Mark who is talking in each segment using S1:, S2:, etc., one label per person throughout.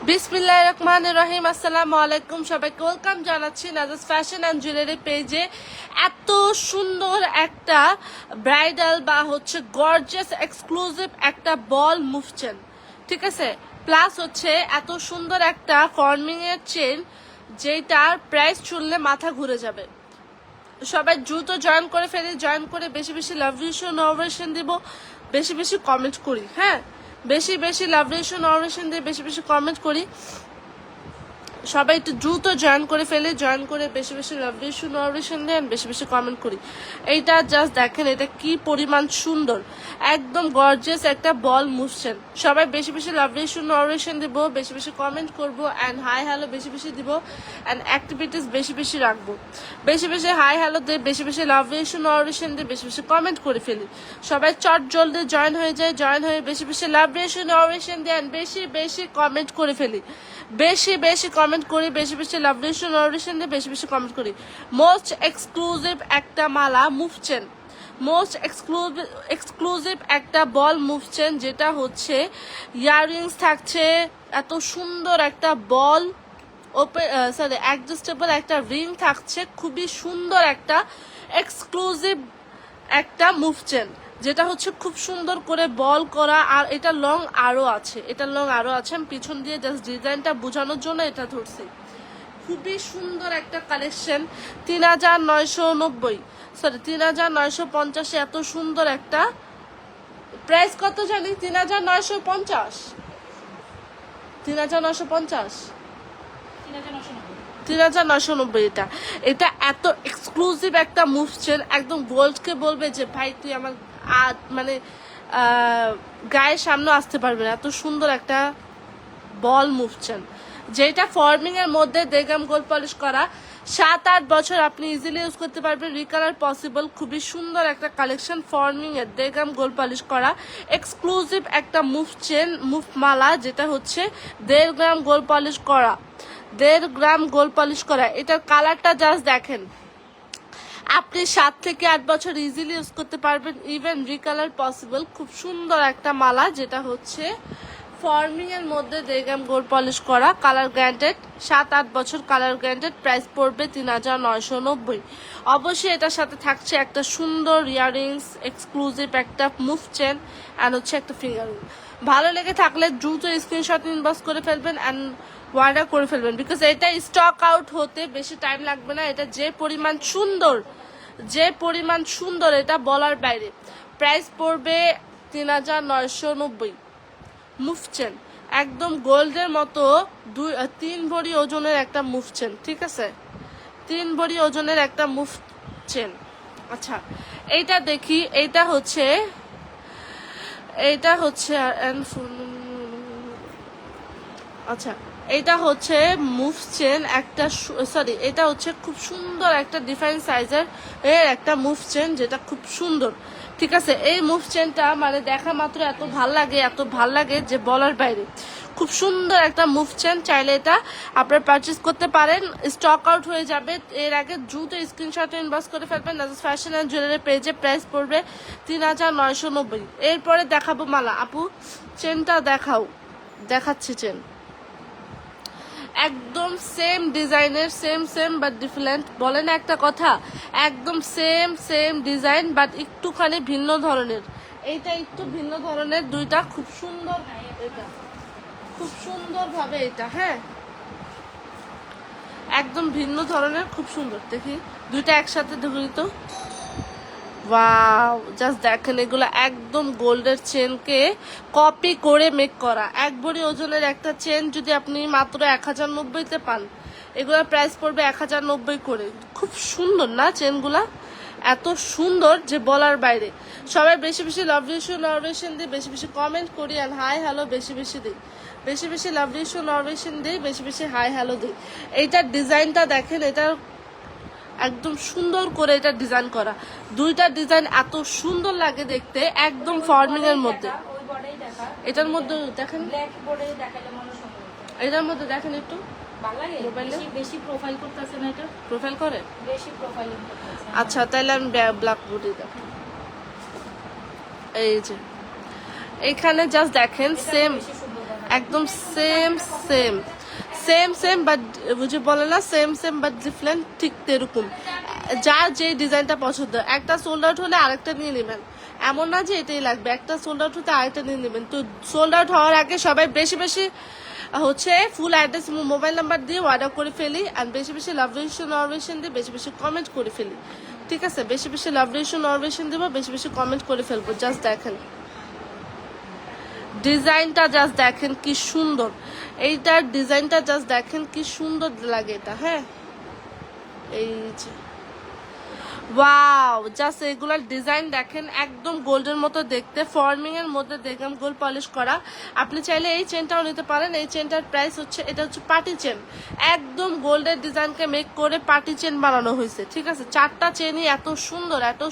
S1: বিসমিল্লাহির রহমানির রহিম। আসসালামু আলাইকুম, সবাইকে ওয়েলকাম জানাচ্ছি নাজাস ফ্যাশন অ্যান্ড জুয়েলারি পেজে। এত সুন্দর একটা ব্রাইডাল বা হচ্ছে গর্জিয়াস এক্সক্লুসিভ একটা বল মুভ চেন, ঠিক আছে, প্লাস হচ্ছে এত সুন্দর একটা ফর্মিং এর চেন যেটার প্রাইস শুনলে মাথা ঘুরে যাবে। সবাই দ্রুত জয়েন করে ফেলি, জয়েন করে বেশি বেশি লাভ রিলেশন নরভেশন দিব, বেশি বেশি কমেন্ট করি। হ্যাঁ, বেশি বেশি লাভ রিলেশন নরভেশন দিয়ে বেশি বেশি কমেন্ট করি। সবাই একটু দ্রুত জয়েন করে ফেলে, জয়েন করে বেশি বেশি লাভ রিলেশন নরভেশন দেন, বেশি বেশি কমেন্ট করি। এইটা জাস্ট দেখেন এটা কি পরিমাণ সুন্দর, একদম গর্জিয়াস একটা বল মুভছেন। সবাই বেশি বেশি লাভ রিলেশন নরভেশন দিব, বেশি বেশি কমেন্ট করবো, অ্যান্ড হাই হ্যালো বেশি বেশি দিব, অ্যান্ড অ্যাক্টিভিটিস বেশি বেশি রাখবো। বেশি বেশি হাই হ্যালো দিয়ে, বেশি বেশি লাভ রিলেশন নরভেশন দিয়ে বেশি বেশি কমেন্ট করে ফেলি। সবাই চট জলদি জয়েন হয়ে যায়, জয়েন হয়ে বেশি বেশি লাভ রিলেশন নরভেশন দেন, বেশি বেশি কমেন্ট করে ফেলি, বেশি বেশি কমেন্ট করি, বেশি বেশি লাভ রিলেশন নরভেশন দিয়ে বেশি বেশি কমেন্ট করি। মোস্ট এক্সক্লুসিভ একটা মালা মুভছেন, মোস্ট এক্সক্লুসিভ একটা বল মুভছেন, যেটা হচ্ছে ইয়াররিংস থাকছে, এত সুন্দর একটা বল অ্যাডজাস্টেবল একটা রিং থাকছে, খুবই সুন্দর একটা এক্সক্লুসিভ একটা মুভছেন, যেটা হচ্ছে খুব সুন্দর করে বল করা। আর এটা লং আরও আছে, এটা লং আরও আছে। আমি পিছন দিয়ে জাস্ট ডিজাইনটা বোঝানোর জন্য এটা ধরছি। খুবই সুন্দর একটা কালেকশন, 3990, সরি 3950, এত সুন্দর একটা প্রাইস কত জানি, 3950, 3950, 3990। এটা এটা এত এক্সক্লুসিভ একটা মুভছেন, একদম গোল্ডকে বলবে যে ভাই তুই আমার মানে গায়ের সামনে আসতে পারবে না, এত সুন্দর একটা বল মুভছেন, যেটা ফর্মিং এর মধ্যে দেগাম গোল্ড পলিশ করা। 7-8 বছর আপনি ইজিলি ইউজ করতে পারবেন, রিকালার পসিবল। খুবই সুন্দর একটা কালেকশন, ফর্মিং এর দেগাম গোল্ড পলিশ করা এক্সক্লুসিভ একটা মুভ চেন, মুভ মালা, যেটা হচ্ছে 1.5 গ্রাম গোল্ড পলিশ করা, 1.5 গ্রাম গোল্ড পলিশ করা। এটার কালারটা জাস্ট দেখেন, আপনি 7 থেকে 8 বছর ইজিলি ইউজ করতে পারবেন, ইভেন রিকালার পসিবল। খুব সুন্দর একটা মালা, যেটা হচ্ছে ফর্মিং এর মধ্যে 1.5 গ্রাম গোল্ড পলিশ করা, কালার গ্যারান্টেড, 7-8 বছর কালার গ্যারান্টেড। প্রাইস পড়বে 3990। অবশ্যই এটার সাথে থাকছে একটা সুন্দর ইয়াররিংস, এক্সক্লুসিভ একটা মুভ চেন, অ্যান্ড হচ্ছে একটা ফিঙ্গার রিং। ভালো লেগে থাকলে দ্রুত স্ক্রিনশট ইনবক্স করে ফেলবেন অ্যান্ড অর্ডার করে ফেলবেন, বিকজ এটা স্টক আউট হতে বেশি টাইম লাগবে না। এটা যে পরিমাণ সুন্দর, যে পরিমাণ সুন্দর, এটা বলার বাইরে। প্রাইস পড়বে 3990। মুভছেন একদম গোল্ডের মতো, 3 ভরি ওজনের একটা মুভছেন, ঠিক আছে, 3 ভরি ওজনের একটা মুভছেন। আচ্ছা এইটা দেখি, এইটা হচ্ছে আচ্ছা এটা হচ্ছে মুভ চেন একটা, সরি এটা হচ্ছে খুব সুন্দর একটা ডিফারেন্ট সাইজের একটা মুভ চেন, যেটা খুব সুন্দর, ঠিক আছে। এই মুভ চেনটা মানে দেখা মাত্র এত ভাল লাগে, এত ভাল লাগে যে বলার বাইরে। খুব সুন্দর একটা মুভ চেন, চাইলে এটা আপনারা পারচেস করতে পারেন, স্টক আউট হয়ে যাবে। এর আগে দ্রুত স্ক্রিনশট ইনবক্স করে ফেলবেন নাজাস ফ্যাশন অ্যান্ড জুয়েলারি পেজে। প্রাইস পড়বে 3990। এরপরে দেখাবো মালা। আপু চেনটা দেখাও, দেখাচ্ছি চেন, একদম সেম ডিজাইনের, সেম বাট ডিফারেন্ট, বলে না একটা কথা, একদম সেম ডিজাইন বাট একটুখানি ভিন্ন ধরনের। এইটা একটু ভিন্ন ধরনের, দুইটা খুব সুন্দর, এটা খুব সুন্দর ভাবে, এটা হ্যাঁ একদম ভিন্ন ধরনের, খুব সুন্দর। দেখি দুইটা একসাথে দেখি তো, ওয়াও জাস্ট দেখেন, এগুলো একদম গোল্ডের চেনকে কপি করে মেক করা। 1 ভরি ওজনের একটা চেন যদি আপনি মাত্র 1090-তে পান, এগুলোর প্রাইস পড়বে 1090 করে। খুব সুন্দর না চেনগুলা, এত সুন্দর যে বলার বাইরে। সবাই বেশি বেশি লাভ রিলেশন দিয়ে বেশি বেশি কমেন্ট করি, আর হাই হ্যালো বেশি বেশি দিই, বেশি বেশি লাভ রিলেশন দিই, বেশি বেশি হাই হ্যালো দিই। এইটার ডিজাইনটা দেখেন, এটার একদম সুন্দর করে এটা ডিজাইন করা, দুইটা ডিজাইন এত সুন্দর লাগে দেখতে, একদম ফর্মিং এর মধ্যে। এটার মধ্যে দেখেন, এটার মধ্যে দেখেন একটু
S2: বেশি প্রোফাইল করতেছে না, এটা
S1: প্রোফাইল করে
S2: বেশি প্রোফাইলিং করতেছে।
S1: আচ্ছা তাহলে আমি ব্ল্যাক বুটি দেখেন, এই যে এখানে জাস্ট দেখেন সেম,
S2: বেশি সুন্দর দেখা
S1: একদম same same same same but বুঝে বলে না সেম সেম বাট ডিফারেন্ট, ঠিক এরকম যার যে ডিজাইনটা পছন্দ। একটা সোল্ড আউট হলে আরেকটা নিয়ে নেবেন, এমন না যে এটাই লাগবে, একটা সোল্ড আউট হতে আরেকটা নিয়ে নেবেন। তো সোল্ড আউট হওয়ার আগে সবাই বেশি বেশি হচ্ছে ফুল অ্যাড্রেস মোবাইল নাম্বার দিয়ে অর্ডার করে ফেলি, আর বেশি বেশি লাভ রিলেশন নরভেশন দিয়ে বেশি বেশি কমেন্ট করে ফেলি, ঠিক আছে? বেশি বেশি লাভ রিলেশন নরভেশন দেবো, বেশি বেশি কমেন্ট করে ফেলবো। জাস্ট দেখেন ডিজাইনটা, জাস্ট দেখেন কি সুন্দর, এইটার ডিজাইনটা জাস্ট দেখেন কি সুন্দর লাগে এটা। হ্যাঁ এই যে ওয়াও, জাস্ট এগুলার ডিজাইন দেখেন, একদম গোল্ডের মতো দেখতে, ফর্মিং এর মধ্যে দেখলাম গোল্ড পলিশ করা। আপনি চাইলে এই চেনটাও নিতে পারেন। এই চেনটার প্রাইস হচ্ছে, এটা হচ্ছে পার্টি চেন, একদম গোল্ডের ডিজাইনকে মেক করে পার্টি চেন বানানো হয়েছে, ঠিক আছে? চারটা চেনই এত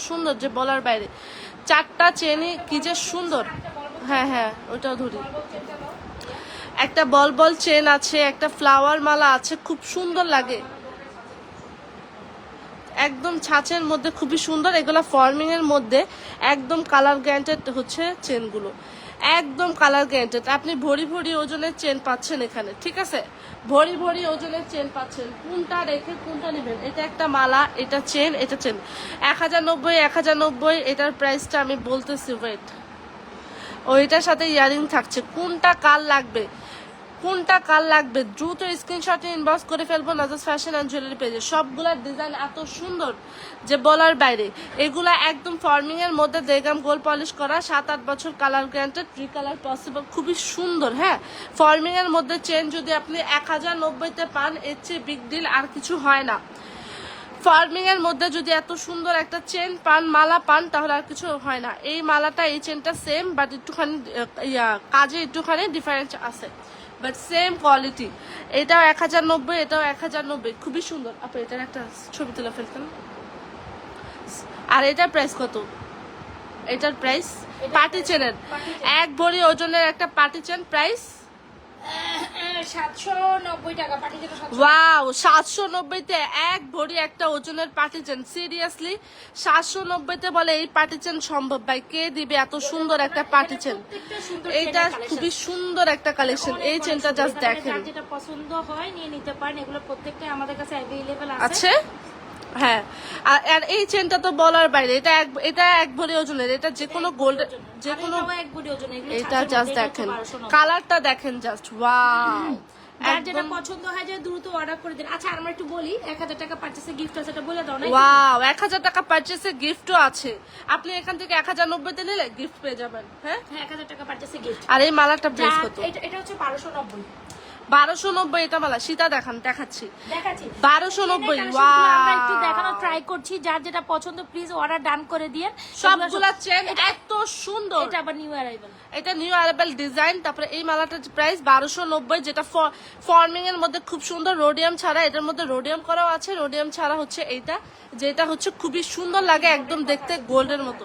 S1: সুন্দর যে বলার বাইরে, চারটা চেনই কি যে সুন্দর। হ্যাঁ হ্যাঁ ওটাও ধরি। একটা বল বল চেন আছে, একটা ফ্লাওয়ার মালা আছে, খুব সুন্দর লাগে, একদম ছাঁচের মধ্যে খুবই সুন্দর। এগুলো ফর্মিং এর মধ্যে একদম কালার গ্যারান্টেড হচ্ছে চেনগুলো, একদম কালার গ্যারান্টেড। আপনি ভরি ভরি ওজনের চেন পাচ্ছেন এখানে, ঠিক আছে? ভরি ভরি ওজনের চেন পাচ্ছেন, কোনটা রেখে কোনটা নেবেন। এটা একটা মালা, এটা চেন, এটা চেন। 1090 1090 এটার প্রাইসটা আমি বলতেছি, ওয়েট। ওইটার সাথে ইয়ারিং থাকছে, কোনটা কাল লাগবে, কোনটা কাল লাগবে দ্রুত স্ক্রিনশটে ইনবক্স করে ফেলবো নাজাস ফ্যাশন অ্যান্ড জুয়েলারি পেজে। সবগুলার ডিজাইন এত সুন্দর যে বলার বাইরে। এগুলা একদম ফর্মিং এর মধ্যে দেগাম গোল্ড পলিশ করা, 7-8 বছর কালার গ্যারান্টেড, রিকালার পসিবল, খুবই সুন্দর। হ্যাঁ ফর্মিং এর মধ্যে চেন যদি আপনি 1090-তে পান, এর চেয়ে বিগ ডিল আর কিছু হয় না। ফর্মিং এর মধ্যে যদি এত সুন্দর একটা চেন পান, মালা পান, তাহলে আর কিছু হয় না। এই মালাটা, এই চেনটা সেম, বাট একটুখানি কাজে একটুখানি ডিফারেন্স আছে, বাট সেম কোয়ালিটি। এটাও 1090, এটাও 1090, খুবই সুন্দর। আপনি এটার একটা ছবি তুলে ফেলতেন। আর এটার প্রাইস কত? এটার প্রাইস পার্টি চেনের, এক ভরি ওজনের একটা পার্টি চেন, প্রাইস
S2: 790 টাকা। পার্টি যেটা 790।
S1: ওয়াও, 790-তে এক ভরি একটা ওজনের পার্টি চেন। সিরিয়াসলি 790-তে বলে এই পার্টি চেন সম্ভব? ভাই কে দিবে এত সুন্দর একটা পার্টি চেন? এইটা খুবই সুন্দর একটা কালেকশন। এই চেনটা জাস্ট দেখেন,
S2: যেটা পছন্দ হয় নিয়ে নিতে পারেন, এগুলো প্রত্যেকটাই আমাদের কাছে अवेलेबल আছে।
S1: আছে হ্যাঁ। আর এই চেনটা তো বলার বাইরে, এটা এক ভরি ওজনের, এটা যে কোনো গোল্ড, যে কোনো
S2: এক ভরি ওজন। এগুলো
S1: এটা জাস্ট দেখেন, কালারটা দেখেন জাস্ট ওয়াও।
S2: যার যেটা পছন্দ হয় যে দ্রুত অর্ডার করে দিন। আচ্ছা আমরা একটু বলি, 1000 টাকা পারচেসে গিফট আছে, এটা বলে দাও না।
S1: ওয়াও, 1000 টাকা পারচেসে গিফটও আছে। আপনি এখান থেকে 1090-তে নিলে গিফট পেয়ে যাবেন। হ্যাঁ
S2: 1000 টাকা পারচেসে গিফট।
S1: আর এই মালাটা প্রাইস কত?
S2: এটা হচ্ছে 1290।
S1: 1290 এটা মালা। সীতা দেখাচ্ছি
S2: দেখাচ্ছি
S1: 1290।
S2: আমরা একটু দেখানো ট্রাই করছি, যার যেটা পছন্দ প্লিজ অর্ডার ডান করে দিন।
S1: সবগুলা চেন এত সুন্দর।
S2: এটা আবার নিউ অ্যারাইভাল,
S1: এটা নিউ অ্যারাইভাল ডিজাইন। তারপরে এই মালাটার প্রাইস 1290, যেটা ফর্মিং এর মধ্যে খুব সুন্দর, রোডিয়াম ছাড়া। এটার মধ্যে রোডিয়াম করাও আছে, রোডিয়াম ছাড়া হচ্ছে এইটা, যেটা হচ্ছে খুবই সুন্দর লাগে, একদম দেখতে গোল্ডের মতো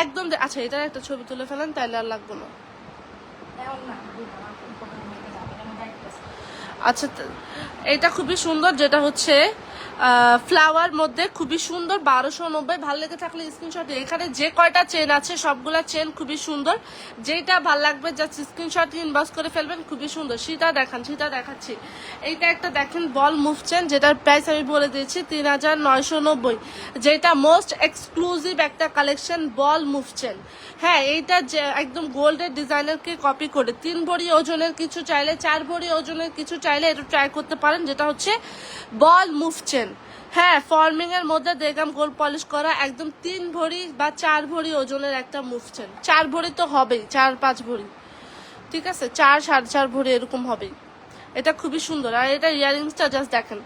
S1: একদম। আচ্ছা এটার একটা ছবি তুলে ফেলেন, তাইলে আর লাগবে না। আচ্ছা এটা খুবই সুন্দর, যেটা হচ্ছে ফ্লাওয়ার মধ্যে খুবই সুন্দর, 1290। ভালো লেগে থাকলে স্ক্রিনশট। এখানে যে কয়টা চেন আছে সবগুলা চেন খুবই সুন্দর, যেটা ভাল লাগবে জাস্ট স্ক্রিনশট ইনবক্স করে ফেলবেন, খুবই সুন্দর। সেটা দেখাচ্ছি। এইটা একটা দেখেন বল মুভ চেন, যেটার প্রাইস আমি বলে দিয়েছি 3990, যেটা মোস্ট এক্সক্লুসিভ একটা কালেকশন বল মুভ চেন। হ্যাঁ এইটা যে একদম গোল্ডের ডিজাইনারকে কপি করে 3 ভরি ওজনের কিছু চাইলে, 4 ভরি ওজনের কিছু চাইলে এটা ট্রাই করতে পারেন, যেটা হচ্ছে বল মুভ চেন। হ্যাঁ ফর্মিং এর মধ্যে দেগাম গোল্ড পলিশ করা, একদম 3 ভরি বা 4 ভরি ওজনের একটা মুভ চেন। 4 ভরি তো হবেই, 4-5 ভরি, ঠিক আছে, 4-4.5 ভরি এরকম হবেই। এটা খুবই সুন্দর। আর এটা ইয়ারিংসটা জাস্ট দেখেন,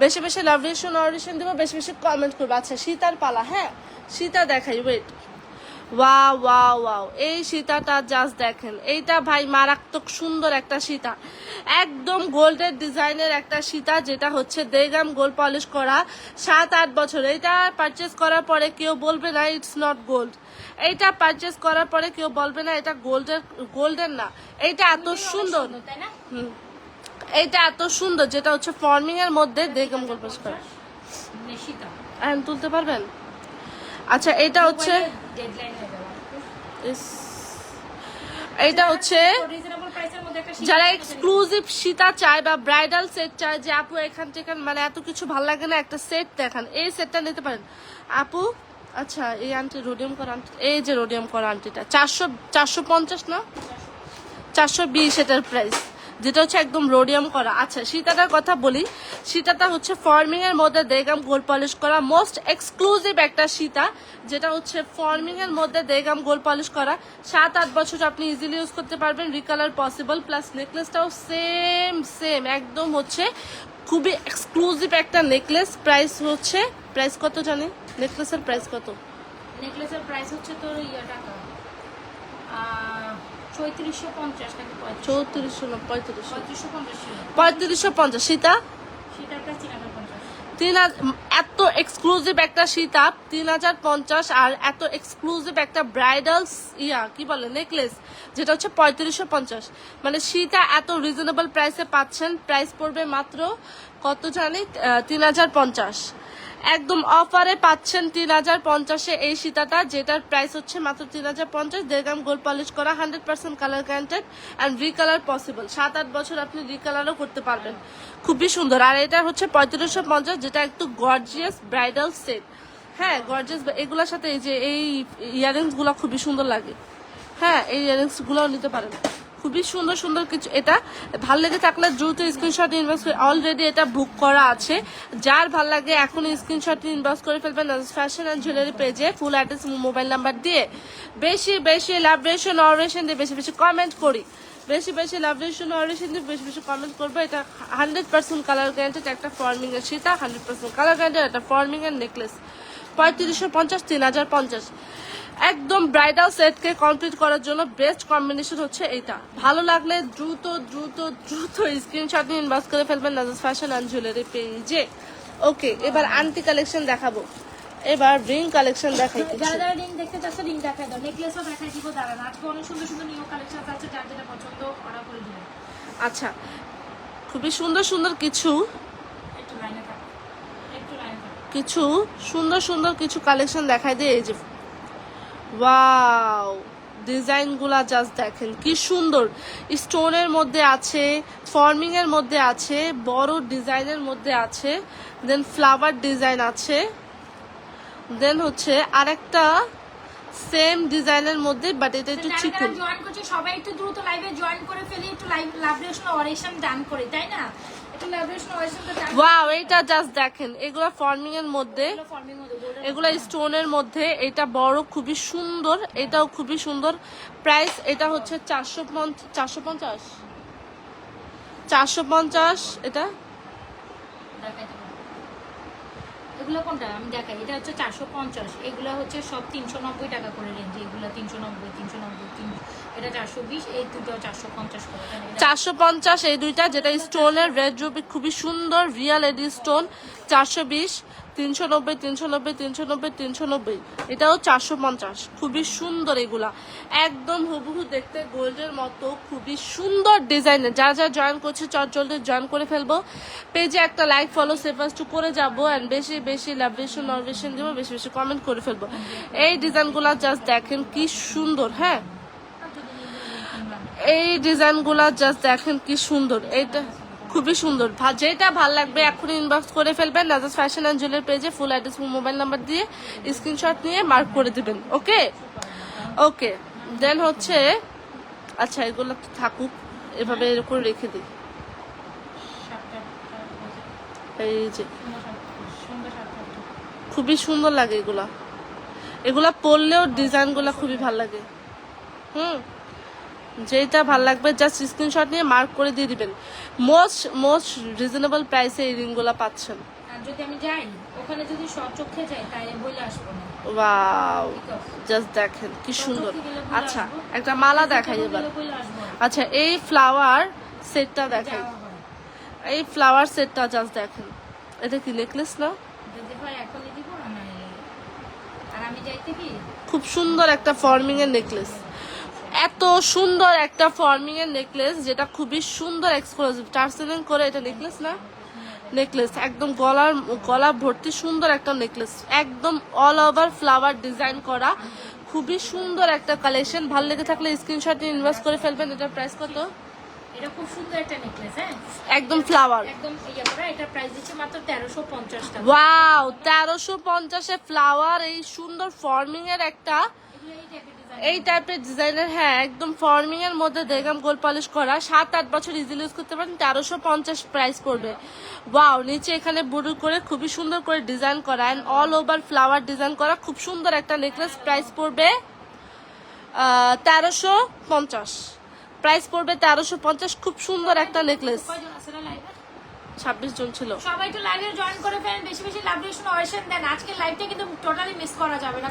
S1: বেশি বেশি লাভ রিলেশন অরিলেশন দেবো, বেশি বেশি কমেন্ট করবো। আচ্ছা সীতার পালা, হ্যাঁ সীতা দেখাই, ওয়েট। ওয়াও ওয়াও ওয়াও, এই সীতাটা জাস্ট দেখেন, এইটা ভাই মারাত্মক সুন্দর একটা সীতা, একদম গোল্ডের ডিজাইনের একটা সীতা, যেটা হচ্ছে দেগাম গোল্ড পলিশ করা, 7-8 বছর। এইটা পারচেস করার পরে কেউ বলবে না ইটস নট গোল্ড। এইটা পারচেস করার পরে কেউ বলবে না এটা গোল্ডের না। এইটা এত সুন্দর, এইটা এত সুন্দর, যেটা হচ্ছে ফর্মিং এর মধ্যে দেগাম গোল্ড পলিশ করা। তুলতে পারবেন? আচ্ছা এটা হচ্ছে এটা হচ্ছে
S2: রিজনেবল প্রাইসের মধ্যে একটা
S1: যারা এক্সক্লুসিভ সীতা চায় বা ব্রাইডাল সেট চায় যে আপু এখান থেকে মানে এত কিছু ভাল লাগে না, একটা সেট দেখান, এই সেটটা নিতে পারেন আপু। আচ্ছা এই আন্টি রোডিয়াম করা আন্টি, এই যে রোডিয়াম করা আন্টিটা 450 না 420 এটার প্রাইস, যেটা হচ্ছে একদম রোডিয়াম করা। আচ্ছা সীতাটার কথা বলি, সীতাটা হচ্ছে ফর্মিং এর মধ্যে দেগাম গোল্ড পলিশ করা, মোস্ট এক্সক্লুসিভ একটা সীতা, যেটা হচ্ছে ফর্মিং এর মধ্যে দেগাম গোল্ড পলিশ করা। 7-8 বছর আপনি ইজিলি ইউজ করতে পারবেন, রিকালার পসিবল, প্লাস নেকলেসটাও সেম একদম হচ্ছে খুবই এক্সক্লুসিভ একটা নেকলেস। প্রাইস হচ্ছে, প্রাইস কত জানি নেকলেসের প্রাইস কত?
S2: নেকলেসের প্রাইস হচ্ছে তোর টাকা 3450 নাকি
S1: 3400 না 3500?
S2: 3550 ছিল।
S1: 3550 সীতা
S2: সেটার প্রাইস 3050।
S1: এত এক্সক্লুসিভ একটা সীতা 3050, আর এত এক্সক্লুসিভ একটা ব্রাইডাল কি বলে নেকলেস যেটা হচ্ছে 3550। মানে সীতা এত রিজনেবল প্রাইসে পাচ্ছেন, প্রাইস পড়বে মাত্র কত জানি 3050, একদম অফারে পাচ্ছেন 3050-এ এই সীতাটা, যেটার প্রাইস হচ্ছে মাত্র 3050। দেড়গ্রাম গোল্ড পলিশ করা, 100% colour guaranteed and recolour possible, 7-8 বছর আপনি রিকালারও করতে পারবেন, খুবই সুন্দর। আর এটা হচ্ছে 3550, যেটা একটু গর্জিয়াস ব্রাইডাল সেট। হ্যাঁ গর্জিয়াস, এগুলোর সাথে এই যে এই ইয়ারিংস গুলো খুবই সুন্দর লাগে। হ্যাঁ এই ইয়ারিংস গুলোও নিতে পারেন, খুবই সুন্দর সুন্দর কিছু। এটা ভাল লেগে থাকলে দ্রুত স্ক্রিনশট ইনবক্স করে, অলরেডি এটা বুক করা আছে, যার ভাল লাগে এখন স্ক্রিনশট ইনবক্স করে ফেলবেন ফ্যাশন অ্যান্ড জুয়েলারি পেজে, ফুল অ্যাড্রেস মোবাইল নাম্বার দিয়ে। বেশি বেশি লাভরেশন অরেশন দিয়ে বেশি বেশি কমেন্ট করি, বেশি বেশি লাভরেশন অরেশন দিয়ে বেশি বেশি কমেন্ট করবো। এটা 100% কালার গ্যারান্টেড একটা ফর্মিং এর সীতা, 100% কালার গ্যারান্টেড একটা ফর্মিং এর নেকলেস, 3550 3050। একদম ব্রাইডাল সেটকে কমপ্লিট করার জন্য বেস্ট কম্বিনেশন হচ্ছে এইটা। ভালো লাগলে দ্রুত দ্রুত দ্রুত স্ক্রিনশট নিয়ে ইনবক্স করে ফেলবেন নাজাস ফ্যাশন অ্যান্ড জুয়েলারি পেজে। ওকে এবার আন্টি কালেকশন দেখাবো, এবার রিং কালেকশন দেখাই।
S2: যারা যারা রিং দেখতে চাচ্ছে রিং দেখাই দাও, নেকলেসও দেখাই দিব, দাঁড়ান আজকে অনেক সুন্দর সুন্দর নিউ কালেকশন আছে, যার যেটা পছন্দ অর্ডার করে দিবেন।
S1: আচ্ছা খুবই সুন্দর সুন্দর কিছু,
S2: একটু লাইনে থাক,
S1: কিছু সুন্দর সুন্দর কিছু কালেকশন দেখাই দিয়ে। এই যে ওয়াও ডিজাইন গুলা জাস্ট দেখেন কি সুন্দর, স্টোনের মধ্যে আছে, ফর্মিং এর মধ্যে আছে, বড় ডিজাইনের মধ্যে আছে, দেন ফ্লাওয়ার ডিজাইন আছে, দেন হচ্ছে আরেকটা সেম ডিজাইনের মধ্যে বাট এটা একটু চিকন।
S2: জয়েন করছে সবাই একটু দ্রুত লাইভে জয়েন করে ফেলি, একটু লাইভ লাভরেশন অরেশন ডান করি, তাই না? একটু লাভরেশন অরেশনটা ডান।
S1: ওয়াও এটা জাস্ট দেখেন, এগুলা ফর্মিং এর মধ্যে,
S2: ফর্মিং মধ্যে
S1: এগুলা স্টোনের মধ্যে, এটা বড় খুবই সুন্দর, এটাও খুবই সুন্দর। প্রাইস এটা হচ্ছে 450 এটা
S2: দেখাই দেবো। এগুলো কোনটা আমি দেখাই, এটা হচ্ছে 450, এগুলো হচ্ছে সব 390 টাকা করে রেঞ্জ, এগুলো 390 এটা 420, এই দুটো 450 করে।
S1: 450 এই দুইটা, যেটা স্টোনের রেড রুবি খুবই সুন্দর রিয়েল এডি স্টোন 420, 390 এটাও 450, খুবই সুন্দর এগুলা, একদম হুবহু দেখতে গোল্ডের মতো, খুবই সুন্দর ডিজাইনের। যারা যারা জয়েন করছে চট জলদি জয়েন করে ফেলবো, পেজে একটা লাইক ফলো সেভাস টু করে যাবো, অ্যান্ড বেশি বেশি লাভরেশন নরভেশন দিব, বেশি বেশি কমেন্ট করে ফেলবো। এই ডিজাইনগুলা জাস্ট দেখেন কি সুন্দর। হ্যাঁ এই ডিজাইনগুলা জাস্ট দেখেন কি সুন্দর, এটা খুবই সুন্দর। যেটা ভাল লাগবে এখন ইনবক্স করে ফেলবেন নাজাস ফ্যাশন অ্যান্ড জুয়েলারি পেজে, ফুল অ্যাড্রেস মোবাইল নাম্বার দিয়ে স্ক্রিনশট নিয়ে মার্ক করে দিবেন। ওকে ওকে দেন হচ্ছে আচ্ছা এগুলো তো থাকুক, এভাবে এরকম রেখে দিই। এই যে খুবই সুন্দর লাগে এগুলা, এগুলা পরলেও ডিজাইনগুলা খুবই ভাল লাগে। যেটা ভাল লাগবে জাস্ট স্ক্রিনশট নিয়ে মার্ক করে দিয়ে দিবেন। মোস্ট রিজনেবল প্রাইসে এই রিংগুলা পাচ্ছেন।
S2: আর যদি আমি যাই ওখানে যদি চোখে যাই তাই বলে আসবো না।
S1: ওয়াও জাস্ট দেখেন কি সুন্দর। আচ্ছা একটা মালা দেখাই এবার। আচ্ছা এই ফ্লাওয়ার সেটটা দেখাই, এই ফ্লাওয়ার সেটটা জাস্ট দেখেন, এটা কি নেকলেস না? খুব সুন্দর একটা ফর্মিং এর নেকলেস, এত সুন্দর একটা ফর্মিং এর নেকলেস, যেটা খুবই সুন্দর এক্সক্লুসিভ, টার্সেলিং করে, এটা নেকলেস না, নেকলেস, একদম গলা ভর্তি সুন্দর একটা নেকলেস, একদম অল ওভার ফ্লাওয়ার ডিজাইন করা, খুবই সুন্দর একটা কালেকশন। ভালো লেগে থাকলে স্ক্রিনশট নিয়ে ইনভেস্ট করে ফেলবেন। এটার প্রাইস কত?
S2: এটা খুব সুন্দর একটা নেকলেস, হ্যাঁ
S1: একদম ফ্লাওয়ার,
S2: একদম ইয়া করা। এটা প্রাইস দিচ্ছে মাত্র 1350 টাকা।
S1: ওয়াও, 1350 এ ফ্লাওয়ার, এই সুন্দর ফর্মিং এর একটা এই টাইপের ডিজাইনের, হ্যাঁ একদম ফর্মিং এর মধ্যে দেখলাম গোল পলিশ করা, 7-8 বছর ইজিলি ইউজ করতে পারেন। 1350 প্রাইস পড়বে। ওয়াও, নিচে এখানে বুড়ো করে খুবই সুন্দর করে ডিজাইন করা and all over flower design করা, খুব সুন্দর একটা নেকলেস। প্রাইস পড়বে 1350, প্রাইস পড়বে 1350। খুব সুন্দর একটা নেকলেস। 26 জন ছিল।
S2: সবাই তো লাইভে জয়েন করে ফেলেন, বেশি বেশি লাভ রিলেশন অয়েশন দেন। আজকে লাইভটা কিন্তু টোটালি মিস করা যাবে না,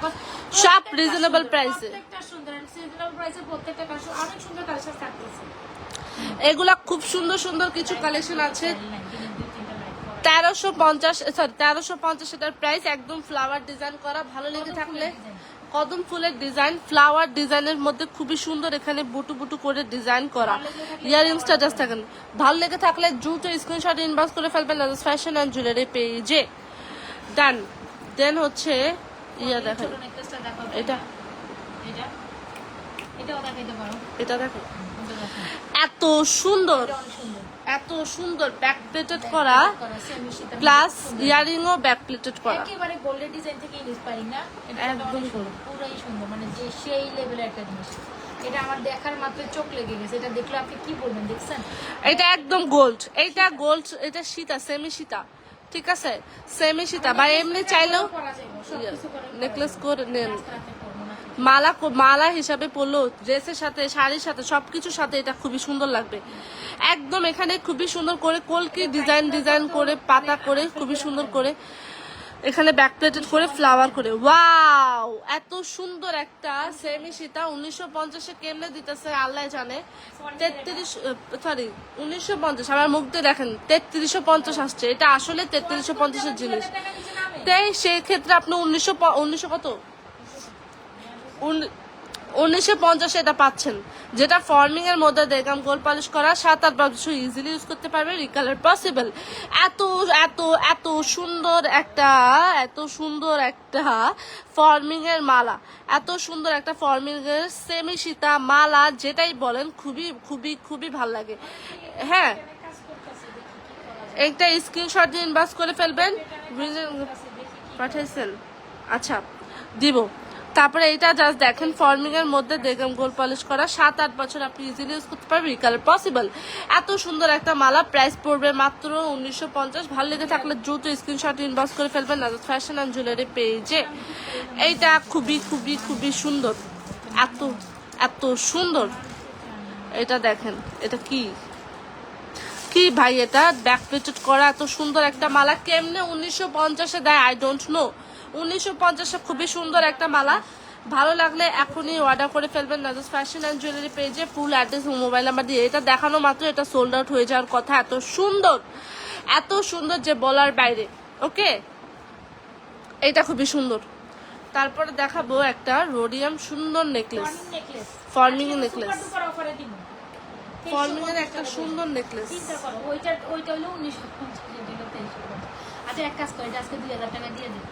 S1: সব রিজনেবল প্রাইসে,
S2: প্রত্যেকটা সুন্দর এন্ড রিজনেবল প্রাইসে প্রত্যেকটা কালেকশন অনেক সুন্দর কালেকশন থাকতেছে।
S1: এগুলা খুব সুন্দর সুন্দর কিছু কালেকশন আছে। 1350, সরি 1350 এটার প্রাইস, একদম ফ্লাওয়ার ডিজাইন করা। ভালো লেগে থাকলে কদম ফুলের ডিজাইন, ফ্লাওয়ার ডিজাইনের মধ্যে খুবই সুন্দর এখানে বুটু বুটু করে ডিজাইন করা ইয়াররিংসটা জাস্ট থাকেন। ভালো লেগে থাকলে দ্রুত স্ক্রিনশট ইনবক্স করে ফেলবেন নাজাস ফ্যাশন অ্যান্ড জুয়েলারি পেজে। ডান। দেন হচ্ছে ইয়া দেখেন, এটা
S2: এটাও দেখাইতে পারো,
S1: এটা দেখো, এত সুন্দর, এত সুন্দর ব্যাক প্লেটেড করা, প্লাস ইয়ারিংও ব্যাক প্লেটেড করা,
S2: একেবারে গোল্ডেন ডিজাইন থেকে ইন্সপায়ারিং না? এটা
S1: একদম
S2: পুরোই সুন্দর, মানে যে সেই লেভেলের একটা জিনিস। এটা আমার দেখার মাত্র চোখ লেগে গেছে। এটা দেখলে আপনি কি বলবেন? দেখছেন,
S1: এটা একদম গোল্ড, এইটা গোল্ড, এটা সীতা, সেমি সীতা, ঠিক আছে, সেমি সীতা। বা এমনি চাইলেও নেকলেস করে নেন, মালা হিসাবে পরলো, ড্রেসের সাথে, শাড়ির সাথে, সবকিছুর সাথে এটা খুবই সুন্দর লাগবে। একদম এখানে খুবই সুন্দর করে কলকি ডিজাইন করে, পাতা করে, খুবই সুন্দর করে এখানে ব্যাক প্লেটেড করে ফ্লাওয়ার করে। ওয়াও, এত সুন্দর একটা সেমি সীতা। 1950 কেমনে দিতেছে আল্লাহ জানে। 1950, আমার মুখ দিয়ে দেখেন 3350 আসছে। এটা আসলে 3350 এর জিনিস, তাই সেই ক্ষেত্রে আপনি 1900 কত 1950 এটা পাচ্ছেন, যেটা ফর্মিং এর মধ্যে দেখলাম গোল পলিশ করা, 7-8 বছর ইজিলি ইউজ করতে পারবে, রিকালার পসিবল। এত এত এত সুন্দর একটা, এত সুন্দর একটা ফর্মিং এর মালা, এত সুন্দর একটা ফর্মিং এর সেমি সীতা মালা, যেটাই বলেন খুবই খুবই খুবই ভাল লাগে। হ্যাঁ, একটা স্ক্রিনশট দিয়ে ইনবক্স করে ফেলবেন। পাঠাইছেন? আচ্ছা, দিব। তারপরে এটা জাস্ট দেখেন ফর্মিং এর মধ্যে দেখলাম গোল পলিশ করা, 7-8 বছর আপনি ইজিলি ইউজ করতে পারবেন, রিকালার পসিবল। এত সুন্দর একটা মালা, প্রাইস পড়বে মাত্র 1950। ভালো লেগে থাকলে দ্রুত স্ক্রিনশট ইনবক্স করে ফেলবেন নাজাস ফ্যাশন অ্যান্ড জুয়েলারি পেজে। এইটা খুবই খুবই খুবই সুন্দর, এত এত সুন্দর। এটা দেখেন, এটা কি কি ভাই, এটা ব্যাক প্লেটেড করা এত সুন্দর একটা মালা কেমনে 1950 দেয়, আই ডোন্ট নো। 1950 খুবই সুন্দর একটা মালা। ভালো লাগলে এখনই অর্ডার করে ফেলবেন নাজাস ফ্যাশন অ্যান্ড জুয়েলারি পেজে। ফুল অ্যাড্রেস, মোবাইল নাম্বার দিয়ে। এটা দেখানো মাত্র এটা সোল্ড আউট হয়ে যাওয়ার কথা, এত সুন্দর, এত সুন্দর যে বলার বাইরে। ওকে, এটা খুবই সুন্দর। তারপরে দেখাবো একটা রোডিয়াম সুন্দর নেকলেস, ফর্মিং নেকলেস, ফর্মিং এর একটা সুন্দর নেকলেস।
S2: ওইটা হলো 1950। আচ্ছা, এক কাজ করে, আজকে 2000 টাকা দিয়ে দিন।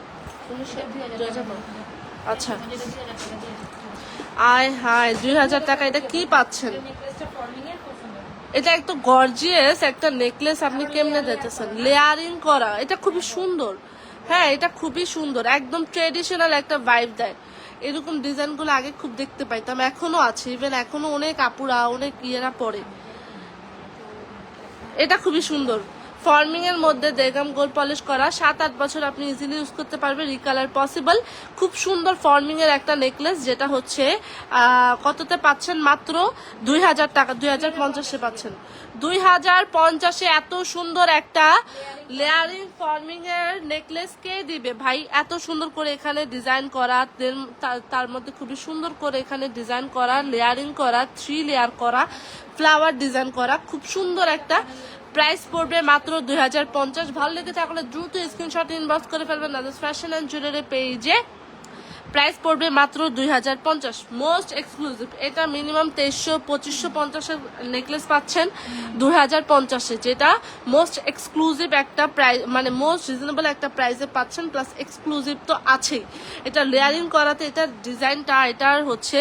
S1: আচ্ছা, আয় হায়, 2000 টাকা এটা কি পাচ্ছেন? এটা একটু গর্জিয়াস একটা নেকলেস, আপনি কেমনে দিতেছেন? লেয়ারিং করা, এটা খুবই সুন্দর। হ্যাঁ, এটা খুবই সুন্দর, একদম ট্রেডিশনাল একটা ভাইব দেয়। এরকম ডিজাইন গুলো আগে খুব দেখতে পাইতাম, এখনো আছে, ইভেন এখনো অনেক আপুরা, অনেক ইয়েরা পরে। এটা খুবই সুন্দর, ফর্মিং এর মধ্যে দেখলাম গোল পলিশ করা, 7-8 বছর আপনি ইজিলি ইউজ করতে পারবেন, রিকালার পসিবল। খুব সুন্দর ফর্মিং এর একটা নেকলেস, যেটা হচ্ছে কততে পাচ্ছেন? মাত্র 2000 টাকা, 2050 পাচ্ছেন। 2050 এত সুন্দর একটা লেয়ারিং ফর্মিং এর নেকলেস কে দিবে ভাই? এত সুন্দর করে এখানে ডিজাইন করা, তার মধ্যে খুবই সুন্দর করে এখানে ডিজাইন করা, লেয়ারিং করা, 3 লেয়ার করা, ফ্লাওয়ার ডিজাইন করা, খুব সুন্দর একটা। প্রাইস পড়বে মাত্র 2050। ভালো লেগে থাকলে দ্রুত স্ক্রিনশট ইনবক্স করে ফেলবেন নাজাস ফ্যাশন অ্যান্ড জুয়েলারি পেজে। প্রাইস পড়বে মাত্র 2050। মোস্ট এক্সক্লুসিভ, এটা মিনিমাম 2300-2550 নেকলেস পাচ্ছেন 2050-এ, যেটা মোস্ট এক্সক্লুসিভ একটা প্রাইস, মানে মোস্ট রিজনেবল একটা প্রাইসে পাচ্ছেন, প্লাস এক্সক্লুসিভ তো আছেই। এটা লেয়ারিং করাতে এটার ডিজাইনটা, এটার হচ্ছে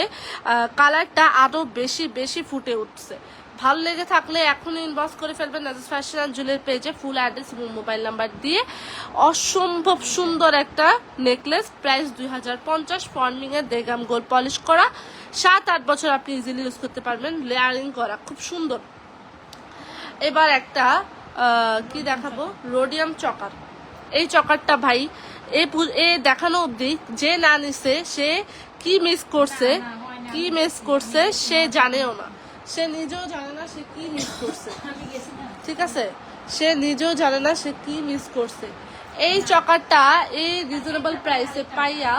S1: কালারটা আরও বেশি বেশি ফুটে উঠছে। ভালো লেগে থাকলে এখনই ইনবক্স করে ফেলবেন নাজেস ফ্যাশন অ্যান্ড জুয়েলারি পেজে, ফুল অ্যাড্রেস এবং মোবাইল নাম্বার দিয়ে। অসম্ভব সুন্দর একটা নেকলেস, প্রাইস 2050, ফর্মিং এর দেগাম গোল্ড পলিশ করা, 7-8 বছর আপনি ইজিলি ইউজ করতে পারবেন, লেয়ারিং করা, খুব সুন্দর। এবার একটা কি দেখাবো, রোডিয়াম চকার। এই চকারটা ভাই এ দেখানো অবধি যে না নিছে সে কি মিস করছে, কি মিস করছে সে জানেও না, সে নিজেও জানে না সে কি মিস করছে, ঠিক আছে? সে নিজেও জানে না সে কি মিস করছে। এই চকারটা এই রিজনেবল প্রাইসে পাইয়া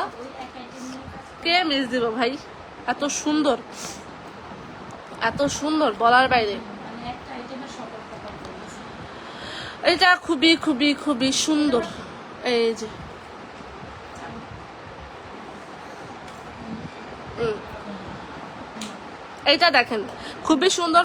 S1: কে মিস দিব ভাই? এত সুন্দর, এত সুন্দর বলার বাইরে। এটা খুবই খুবই খুবই সুন্দর। এই যে এইটা দেখেন, খুবই সুন্দর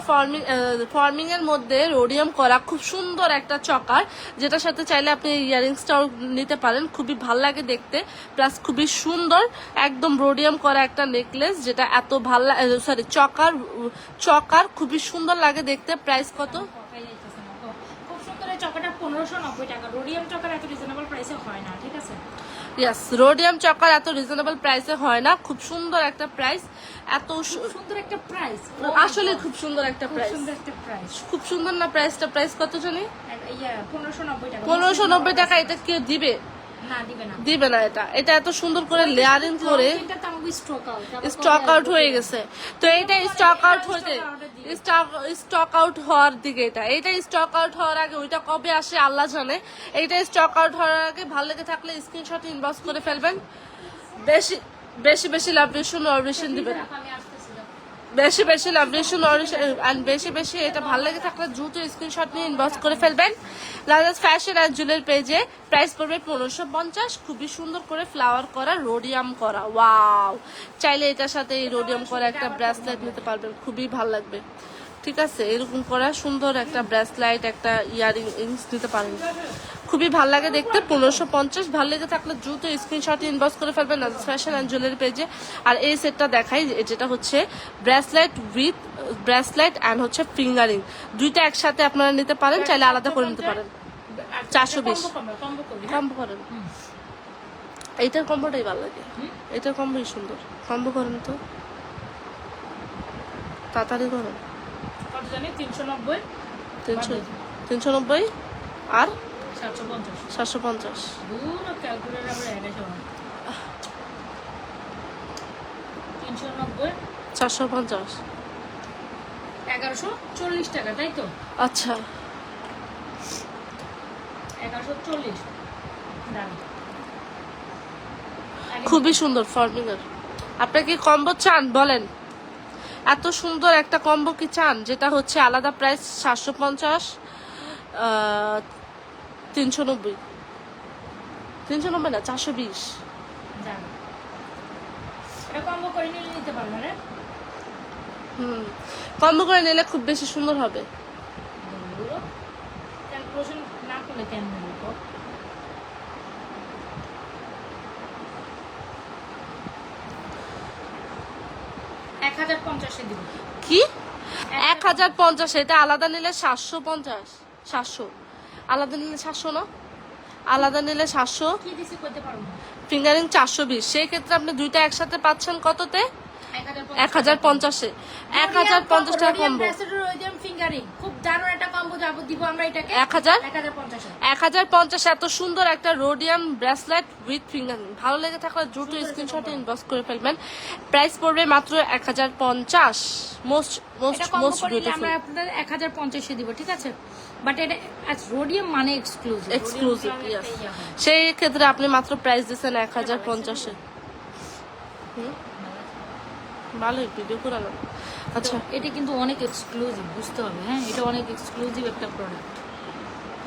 S1: ফর্মিং এর মধ্যে রোডিয়াম করা, খুব সুন্দর একটা চকার, যেটার সাথে চাইলে আপনি ইয়ারিংসটাও নিতে পারেন, খুবই ভাল লাগে দেখতে, প্লাস খুবই সুন্দর একদম রোডিয়াম করা একটা নেকলেস, যেটা এত ভাল সরি চকার খুবই সুন্দর লাগে দেখতে। প্রাইস কত?
S2: খুব সুন্দর এই চকাটা 1590 টাকা। রোডিয়াম চকার এত রিজনেবল প্রাইসে হয় না, ঠিক আছে?
S1: ইয়েস, রোডিয়াম চকার এত রিজনেবল প্রাইসে হয় না, খুব সুন্দর একটা প্রাইস, এত
S2: সুন্দর একটা প্রাইস,
S1: আসলে খুব সুন্দর একটা প্রাইস,
S2: সুন্দর একটা প্রাইস,
S1: খুব সুন্দর না প্রাইসটা? প্রাইস কত জানি?
S2: 1590 টাকা।
S1: 1590 টাকা এটা কেউ দিবে?
S2: না, দিবে না,
S1: দিবে না। এটা এত সুন্দর করে লেয়ারিং করে স্টক আউট হয়ে গেছে। তো এইটা স্টক আউট হতে স্টক আউট হওয়ার দিকে, এটা স্টক আউট হওয়ার আগে, ওইটা কবে আসে আল্লাহ জানে। এইটা স্টক আউট হওয়ার আগে ভালো লেগে থাকলে স্ক্রিনশট ইনবক্স করে ফেলবেন। বেশি বেশি বেশি লাভ রেশন দিবেন, বেশি বেশি লাভ রেশন অ্যান্ড বেশি বেশি এটা ভালো লেগে থাকলে দ্রুত স্ক্রিনশট নিয়ে ইনবক্স করে ফেলবেন নাজেস ফ্যাশন অ্যান্ড জুয়েলারি পেজে। প্রাইস পড়বে 1550, খুবই সুন্দর করে ফ্লাওয়ার করা, রোডিয়াম করা। ওয়াও, চাইলে এটার সাথে এই রোডিয়াম করা একটা ব্রেসলেট নিতে পারবেন, খুবই ভালো লাগবে, ঠিক আছে? এরকম করা সুন্দর একটা ব্রেসলাইট, একটা ইয়ারিংস নিতে পারেন, খুবই ভালো লাগে দেখতে। 1550, ভালো লেগে থাকলে দ্রুত স্ক্রিনশট ইনবক্স করে ফেলবেন নাজেস ফ্যাশন অ্যান্ড জুয়েলারি পেজে। আর এই সেটটা দেখাই, যেটা হচ্ছে ব্রেসলেট উইথ ব্রেসলেট অ্যান্ড হচ্ছে ফিঙ্গারিং, দুইটা একসাথে আপনারা নিতে পারেন, চাইলে আলাদা করে নিতে পারেন। 420 কম্বো করেন, এইটার কম্বোটাই ভালো লাগে, এটার কম্বোই সুন্দর। কম্বো করেন তো, তাড়াতাড়ি করেন। 390 আর 750। 450
S2: 1140 টাকা, তাই তো?
S1: আচ্ছা,
S2: 1140।
S1: খুবই সুন্দর ফর্মিং এর। আপনি কি কম্বো চান বলেন? এত সুন্দর একটা কম্বো কি চান, যেটা হচ্ছে আলাদা প্রাইস 750, 390 না 420।
S2: কম্বো করে নিলে নিতে পারবেন।
S1: কম্বো করে নিলে খুব বেশি সুন্দর হবে।
S2: ক্যালকুলেশন না করলে কেমন হবে? 1050 দিব।
S1: কি 1050? এটা আলাদা নিলে 750। 700 আলাদা নিলে 700 না, আলাদা নিলে 700।
S2: কি দিছি কইতে পারবো না।
S1: ফিঙ্গারিং 420, সেই ক্ষেত্রে আপনি দুইটা একসাথে পাচ্ছেন কততে? 1050-এ। 1050 টাকা কম্বো,
S2: ফিঙ্গারিং খুব দারুণ একটা কম্বো দিব আমরা এটাকে 1050।
S1: 1050 এত সুন্দর একটা রোডিয়াম ব্রেসলেট উইথ ফিঙ্গারিং, ভালো লেগে থাকলে দ্রুত স্ক্রিনশট ইনবক্স করে ফেলবেন। প্রাইস পড়বে মাত্র 1050। Most beautiful.
S2: আমরা আপনাদের 1050 দিব, ঠিক আছে? বাট এটা রোডিয়াম মানে
S1: এক্সক্লুসিভ, সেই ক্ষেত্রে আপনি মাত্র প্রাইস দিচ্ছেন 1050-এ। ভালোই ভিডিও করালাম। আচ্ছা,
S2: এটা কিন্তু অনেক এক্সক্লুসিভ, বুঝতে হবে। হ্যাঁ, এটা অনেক এক্সক্লুসিভ একটা প্রোডাক্ট,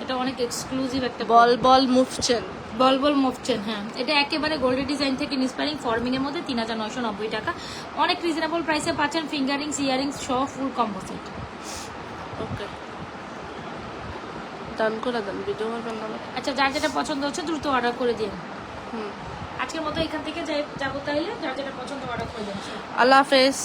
S2: এটা অনেক এক্সক্লুসিভ একটা
S1: বল মুভ চেন।
S2: বল বল মুভচেন, হ্যাঁ এটা একেবারে গোল্ডের ডিজাইন থেকে ইন্সপায়ারিং ফর্মিং এর মধ্যে 3990 টাকা, অনেক রিজনেবল প্রাইসে পাচ্ছেন। ফিঙ্গারিংস ইয়ারিংস সহ ফুল কম্পোজিট।
S1: ওকে ডান করে দেন, ভিডিও করবেন না।
S2: আচ্ছা যার যেটা পছন্দ হচ্ছে দ্রুত অর্ডার করে দিন।
S1: হুম,
S2: আজকের মতো এখান থেকে যাবো, তাইলে যার যেটা পছন্দ অর্ডার করে দিন।
S1: আল্লাহ হাফেজ।